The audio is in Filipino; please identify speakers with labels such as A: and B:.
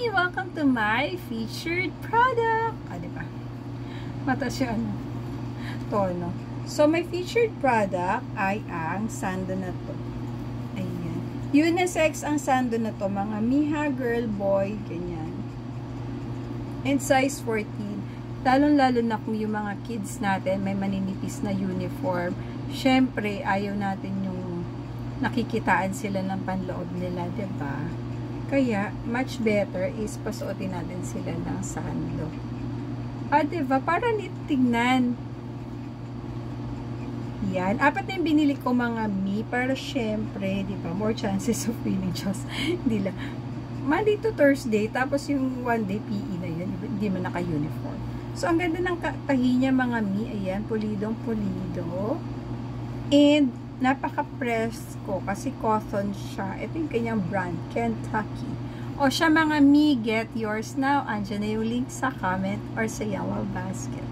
A: Hi! Welcome to my featured product. Diba? Mataas yung tono. So, my featured product ay ang sando na to. Ayan. Unisex ang sando na to. Mga miha, girl, boy, ganyan. And size 14. Lalong-lalo na kung yung mga kids natin may maninipis na uniform. Syempre, ayaw natin yung nakikitaan sila ng panloob nila, diba? Kaya, much better is pasuotin natin sila ng sando. Diba? Para tignan. Yan. 4 na yung binili ko mga mi para syempre, diba? More chances of winning. Just, hindi lang. Monday to Thursday, tapos yung one day PE na yun, hindi man naka-uniform. So, ang ganda ng tahi niya mga mi. Ayan, pulidong-pulido. And, napaka-press ko kasi cotton siya. Ito yung kanyang brand, Kentucky. O siya mga mi, get yours now. Andiyan na yung link sa comment or sa yellow basket.